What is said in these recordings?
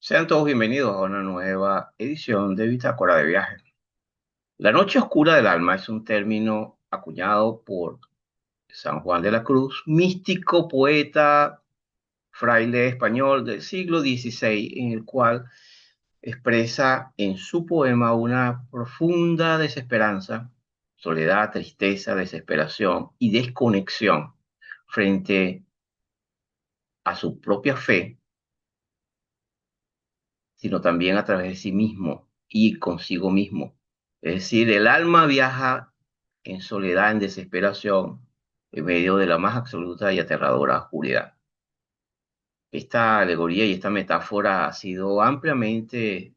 Sean todos bienvenidos a una nueva edición de Bitácora de Viaje. La noche oscura del alma es un término acuñado por San Juan de la Cruz, místico, poeta, fraile español del siglo XVI, en el cual expresa en su poema una profunda desesperanza, soledad, tristeza, desesperación y desconexión frente a su propia fe, sino también a través de sí mismo y consigo mismo. Es decir, el alma viaja en soledad, en desesperación, en medio de la más absoluta y aterradora oscuridad. Esta alegoría y esta metáfora ha sido ampliamente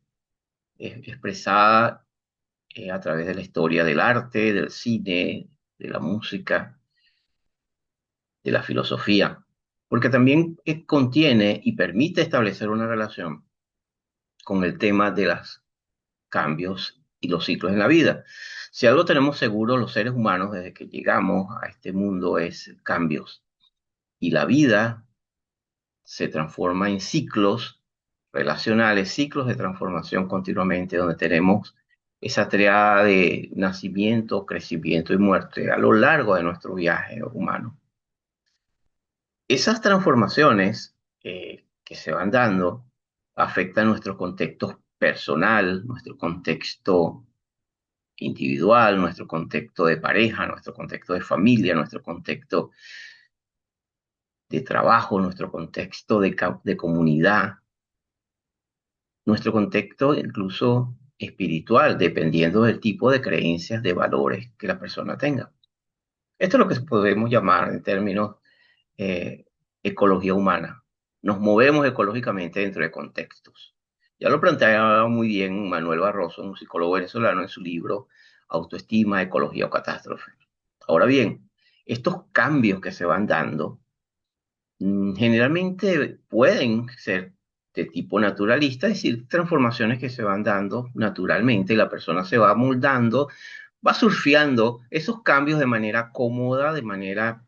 expresada a través de la historia del arte, del cine, de la música, de la filosofía, porque también contiene y permite establecer una relación con el tema de los cambios y los ciclos en la vida. Si algo tenemos seguro los seres humanos desde que llegamos a este mundo es cambios. Y la vida se transforma en ciclos relacionales, ciclos de transformación continuamente, donde tenemos esa triada de nacimiento, crecimiento y muerte a lo largo de nuestro viaje humano. Esas transformaciones que se van dando afectan nuestro contexto personal, nuestro contexto individual, nuestro contexto de pareja, nuestro contexto de familia, nuestro contexto de trabajo, nuestro contexto de comunidad, nuestro contexto incluso espiritual, dependiendo del tipo de creencias, de valores que la persona tenga. Esto es lo que podemos llamar en términos eh, ecología humana. Nos movemos ecológicamente dentro de contextos. Ya lo planteaba muy bien Manuel Barroso, un psicólogo venezolano, en su libro Autoestima, Ecología o Catástrofe. Ahora bien, estos cambios que se van dando generalmente pueden ser de tipo naturalista, es decir, transformaciones que se van dando naturalmente, la persona se va moldando, va surfeando esos cambios de manera cómoda, de manera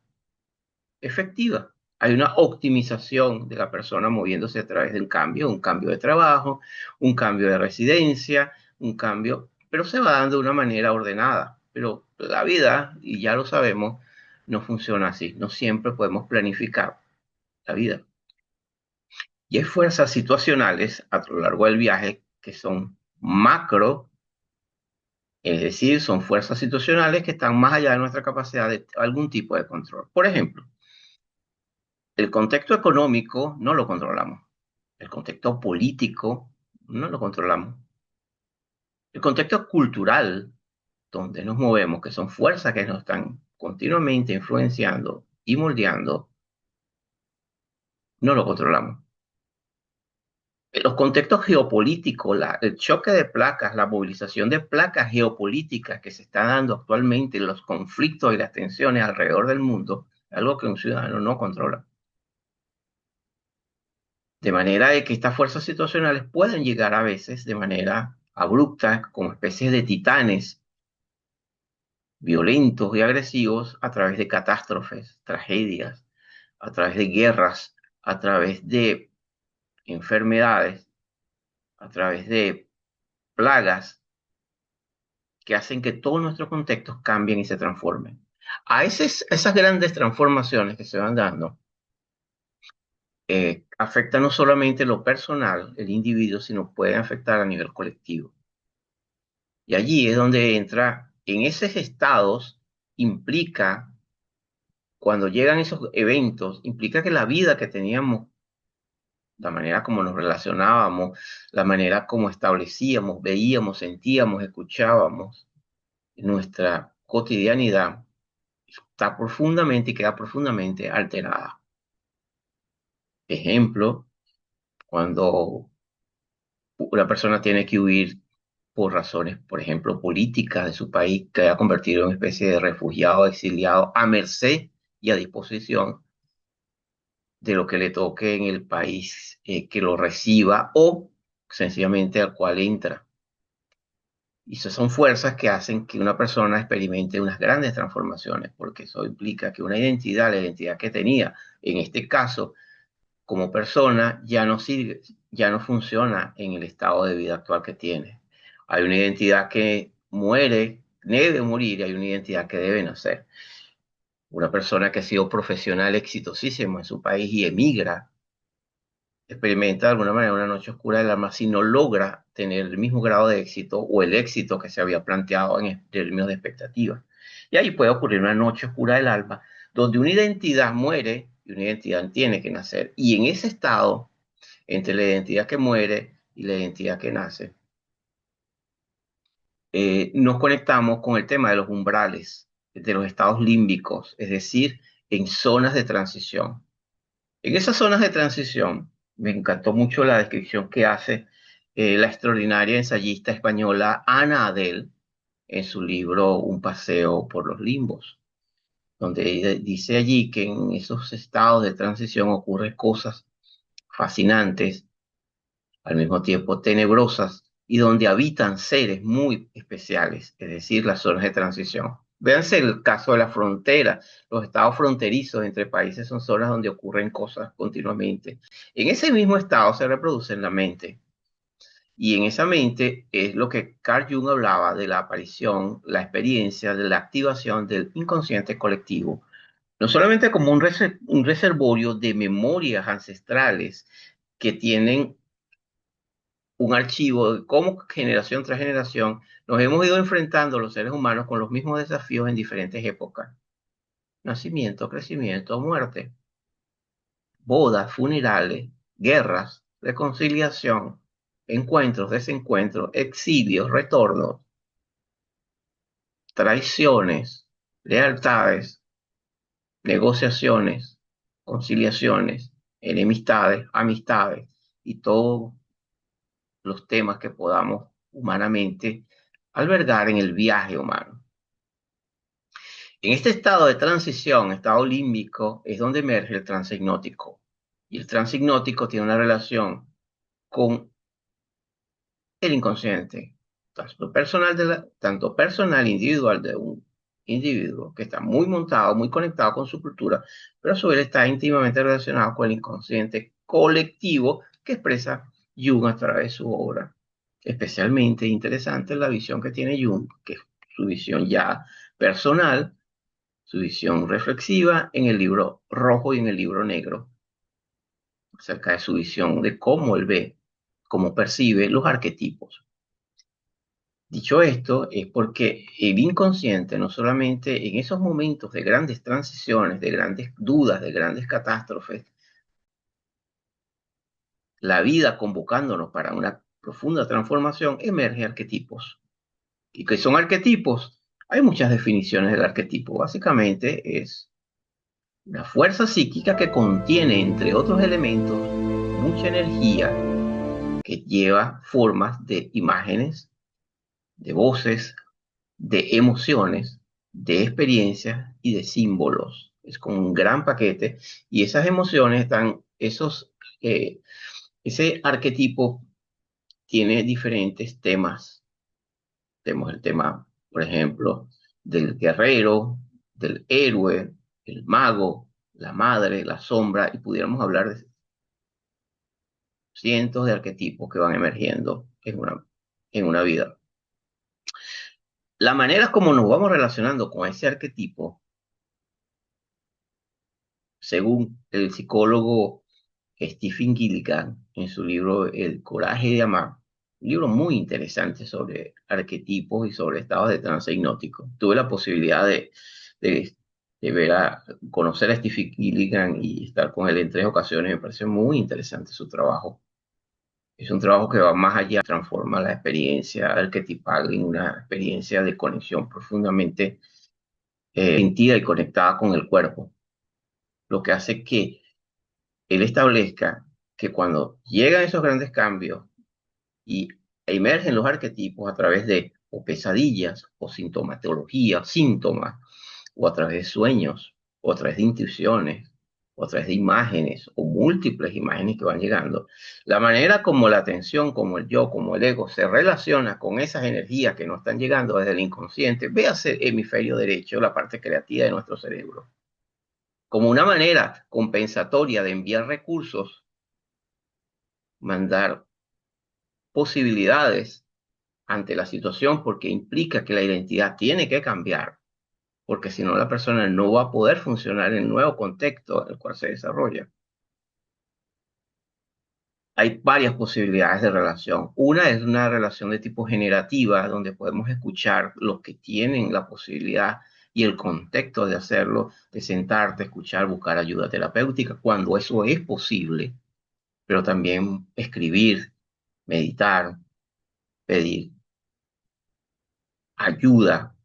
efectiva. Hay una optimización de la persona moviéndose a través de un cambio de trabajo, un cambio de residencia, un cambio, pero se va dando de una manera ordenada. Pero la vida, y ya lo sabemos, no funciona así. No siempre podemos planificar la vida. Y hay fuerzas situacionales a lo largo del viaje que son macro, es decir, son fuerzas situacionales que están más allá de nuestra capacidad de algún tipo de control. Por ejemplo, el contexto económico no lo controlamos. El contexto político no lo controlamos. El contexto cultural donde nos movemos, que son fuerzas que nos están continuamente influenciando y moldeando, no lo controlamos. Los contextos geopolíticos, el choque de placas, la movilización de placas geopolíticas que se está dando actualmente, los conflictos y las tensiones alrededor del mundo, algo que un ciudadano no controla. De manera de que estas fuerzas situacionales pueden llegar a veces de manera abrupta, como especies de titanes violentos y agresivos a través de catástrofes, tragedias, a través de guerras, a través de enfermedades, a través de plagas que hacen que todos nuestros contextos cambien y se transformen. Esas grandes transformaciones que se van dando afectan no solamente lo personal, el individuo, sino pueden afectar a nivel colectivo. Y allí es donde entra, en esos estados, implica, cuando llegan esos eventos, implica que la vida que teníamos, la manera como nos relacionábamos, la manera como establecíamos, veíamos, sentíamos, escuchábamos, nuestra cotidianidad, está profundamente y queda profundamente alterada. Ejemplo, cuando una persona tiene que huir por razones, por ejemplo, políticas de su país, que ha convertido en una especie de refugiado, exiliado, a merced y a disposición de lo que le toque en el país que lo reciba o sencillamente al cual entra. Y esas son fuerzas que hacen que una persona experimente unas grandes transformaciones, porque eso implica que una identidad, la identidad que tenía, en este caso, como persona ya no sirve, ya no funciona en el estado de vida actual que tiene. Hay una identidad que muere, debe morir, y hay una identidad que debe nacer. Una persona que ha sido profesional exitosísimo en su país y emigra, experimenta de alguna manera una noche oscura del alma si no logra tener el mismo grado de éxito o el éxito que se había planteado en términos de expectativas. Y ahí puede ocurrir una noche oscura del alma donde una identidad muere y una identidad tiene que nacer. Y en ese estado, entre la identidad que muere y la identidad que nace, nos conectamos con el tema de los umbrales, de los estados límbicos, es decir, en zonas de transición. En esas zonas de transición, me encantó mucho la descripción que hace la extraordinaria ensayista española Ana Adel en su libro Un paseo por los limbos, donde ella dice allí que en esos estados de transición ocurren cosas fascinantes, al mismo tiempo tenebrosas, y donde habitan seres muy especiales, es decir, las zonas de transición. Véanse el caso de la frontera, los estados fronterizos entre países son zonas donde ocurren cosas continuamente. En ese mismo estado se reproduce en la mente. Y en esa mente es lo que Carl Jung hablaba de la aparición, la experiencia, de la activación del inconsciente colectivo, no solamente como un reservorio de memorias ancestrales que tienen un archivo de cómo generación tras generación nos hemos ido enfrentando los seres humanos con los mismos desafíos en diferentes épocas. Nacimiento, crecimiento, muerte, bodas, funerales, guerras, reconciliación, encuentros, desencuentros, exilios, retornos, traiciones, lealtades, negociaciones, conciliaciones, enemistades, amistades y todos los temas que podamos humanamente albergar en el viaje humano. En este estado de transición, estado límbico, es donde emerge el transhipnótico. Y el transhipnótico tiene una relación con el inconsciente, tanto personal individual de un individuo que está muy montado, muy conectado con su cultura, pero a su vez está íntimamente relacionado con el inconsciente colectivo que expresa Jung a través de su obra. Especialmente interesante la visión que tiene Jung, que es su visión ya personal, su visión reflexiva en el libro rojo y en el libro negro, acerca de su visión de cómo él ve, cómo percibe los arquetipos. Dicho esto, es porque el inconsciente, no solamente en esos momentos de grandes transiciones, de grandes dudas, de grandes catástrofes, la vida convocándonos para una profunda transformación, emerge arquetipos. ¿Y qué son arquetipos? Hay muchas definiciones del arquetipo. Básicamente es una fuerza psíquica que contiene, entre otros elementos, mucha energía que lleva formas de imágenes, de voces, de emociones, de experiencias y de símbolos. Es como un gran paquete y esas emociones están, ese arquetipo tiene diferentes temas. Tenemos el tema, por ejemplo, del guerrero, del héroe, el mago, la madre, la sombra, y pudiéramos hablar de cientos de arquetipos que van emergiendo en una vida. La manera como nos vamos relacionando con ese arquetipo, según el psicólogo Stephen Gilligan en su libro El coraje de amar, un libro muy interesante sobre arquetipos y sobre estados de trance hipnótico. Tuve la posibilidad de, de conocer a Stephen Gilligan y estar con él en 3 ocasiones. Me parece muy interesante su trabajo. Es un trabajo que va más allá, transforma la experiencia arquetipal en una experiencia de conexión profundamente sentida y conectada con el cuerpo, lo que hace que él establezca que cuando llegan esos grandes cambios y emergen los arquetipos a través de o pesadillas o sintomatología, síntomas, o a través de sueños, o a través de intuiciones, o a través de imágenes, o múltiples imágenes que van llegando. La manera como la atención, como el yo, como el ego se relaciona con esas energías que nos están llegando desde el inconsciente, véase el hemisferio derecho, la parte creativa de nuestro cerebro. como una manera compensatoria de enviar recursos, mandar posibilidades ante la situación, porque implica que la identidad tiene que cambiar, porque si no la persona no va a poder funcionar en el nuevo contexto en el cual se desarrolla. Hay varias posibilidades de relación. Una es una relación de tipo generativa, donde podemos escuchar los que tienen la posibilidad y el contexto de hacerlo, de sentarte, escuchar, buscar ayuda terapéutica, cuando eso es posible, pero también escribir, meditar, pedir ayuda,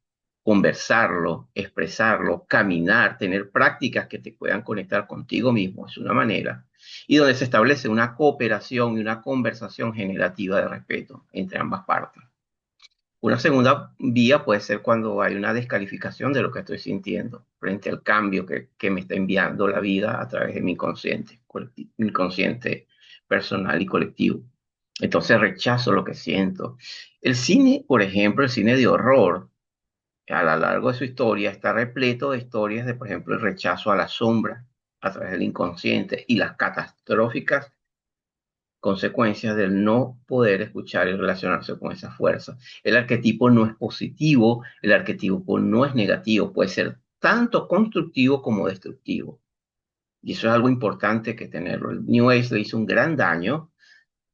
conversarlo, expresarlo, caminar, tener prácticas que te puedan conectar contigo mismo, es una manera. Y donde se establece una cooperación y una conversación generativa de respeto entre ambas partes. Una segunda vía puede ser cuando hay una descalificación de lo que estoy sintiendo frente al cambio que me está enviando la vida a través de mi inconsciente personal y colectivo. Entonces rechazo lo que siento. El cine, por ejemplo, el cine de horror, a lo largo de su historia está repleto de historias de, por ejemplo, el rechazo a la sombra a través del inconsciente y las catastróficas consecuencias del no poder escuchar y relacionarse con esa fuerza. El arquetipo no es positivo, el arquetipo no es negativo, puede ser tanto constructivo como destructivo. Y eso es algo importante que tenerlo. El New Age le hizo un gran daño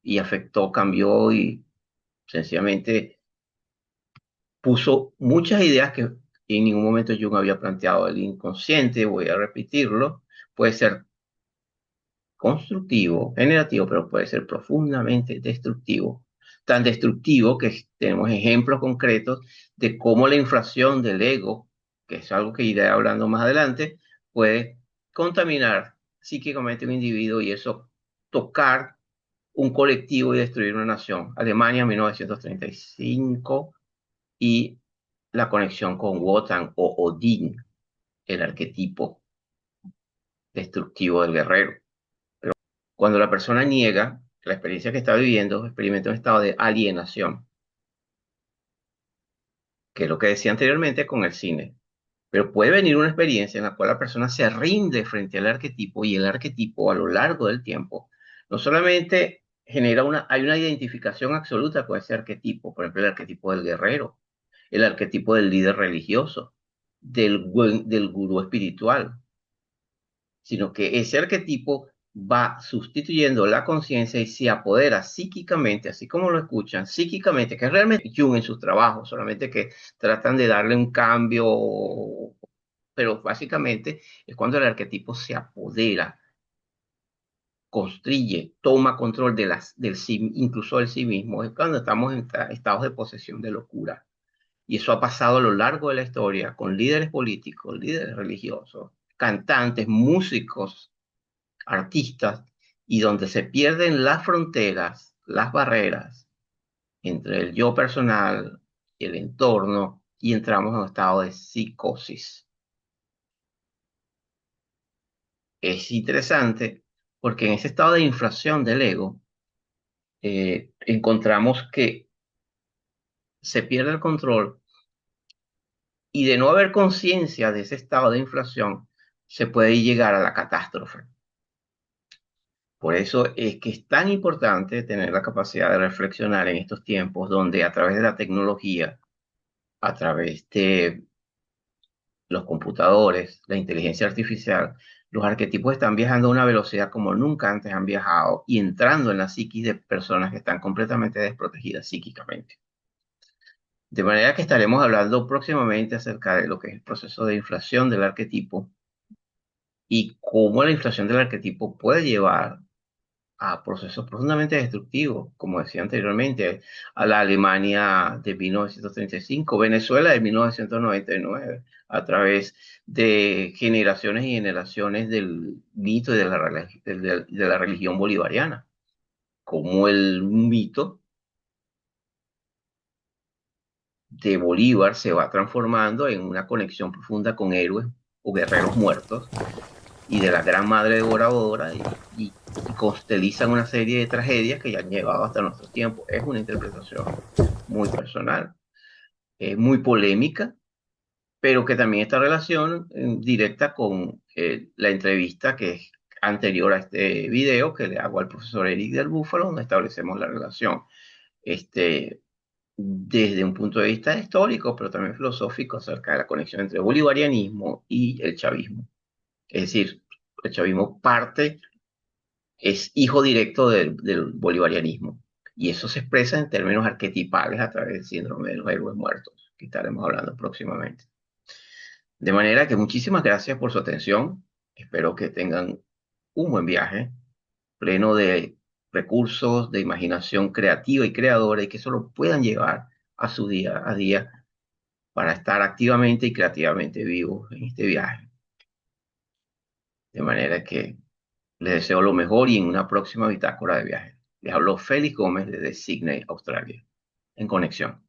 y afectó, cambió y sencillamente puso muchas ideas que en ningún momento Jung había planteado. El inconsciente, voy a repetirlo, puede ser constructivo, generativo, pero puede ser profundamente destructivo. Tan destructivo que tenemos ejemplos concretos de cómo la inflación del ego, que es algo que iré hablando más adelante, puede contaminar psíquicamente un individuo y eso tocar un colectivo y destruir una nación. Alemania, 1935, y la conexión con Wotan o Odín, el arquetipo destructivo del guerrero. Cuando la persona niega la experiencia que está viviendo, experimenta un estado de alienación, que es lo que decía anteriormente con el cine. Pero puede venir una experiencia en la cual la persona se rinde frente al arquetipo y el arquetipo a lo largo del tiempo no solamente genera hay una identificación absoluta con ese arquetipo, por ejemplo, el arquetipo del guerrero, el arquetipo del líder religioso, del gurú espiritual, sino que ese arquetipo va sustituyendo la conciencia y se apodera psíquicamente, así como lo escuchan, psíquicamente, que es realmente Jung en sus trabajos, solamente que tratan de darle un cambio, pero básicamente es cuando el arquetipo se apodera, construye, toma control del sí, incluso del sí mismo, es cuando estamos en estados de posesión de locura. Y eso ha pasado a lo largo de la historia con líderes políticos, líderes religiosos, cantantes, músicos, artistas, y donde se pierden las fronteras, las barreras entre el yo personal y el entorno, y entramos en un estado de psicosis. Es interesante porque en ese estado de inflación del ego, encontramos que se pierde el control y de no haber conciencia de ese estado de inflación, se puede llegar a la catástrofe. Por eso es que es tan importante tener la capacidad de reflexionar en estos tiempos donde a través de la tecnología, a través de los computadores, la inteligencia artificial, los arquetipos están viajando a una velocidad como nunca antes han viajado y entrando en la psiquis de personas que están completamente desprotegidas psíquicamente. De manera que estaremos hablando próximamente acerca de lo que es el proceso de inflación del arquetipo y cómo la inflación del arquetipo puede llevar a procesos profundamente destructivos, como decía anteriormente, a la Alemania de 1935, Venezuela de 1999, a través de generaciones y generaciones del mito y de la religión bolivariana, como el mito de Bolívar se va transformando en una conexión profunda con héroes o guerreros muertos y de la gran madre devoradora y constellizan una serie de tragedias que ya han llegado hasta nuestros tiempos. Es una interpretación muy personal, muy polémica, pero que también esta relación directa con la entrevista que es anterior a este video que le hago al profesor Eric del Búfalo, donde establecemos la relación este, desde un punto de vista histórico, pero también filosófico, acerca de la conexión entre el bolivarianismo y el chavismo. Es decir, el chavismo es hijo directo del bolivarianismo. Y eso se expresa en términos arquetipales a través del síndrome de los héroes muertos, que estaremos hablando próximamente. De manera que muchísimas gracias por su atención. Espero que tengan un buen viaje, pleno de recursos, de imaginación creativa y creadora, y que eso lo puedan llevar a su día a día para estar activamente y creativamente vivos en este viaje. De manera que les deseo lo mejor y en una próxima bitácora de viaje. Les habló Félix Gómez desde Sydney, Australia, en conexión.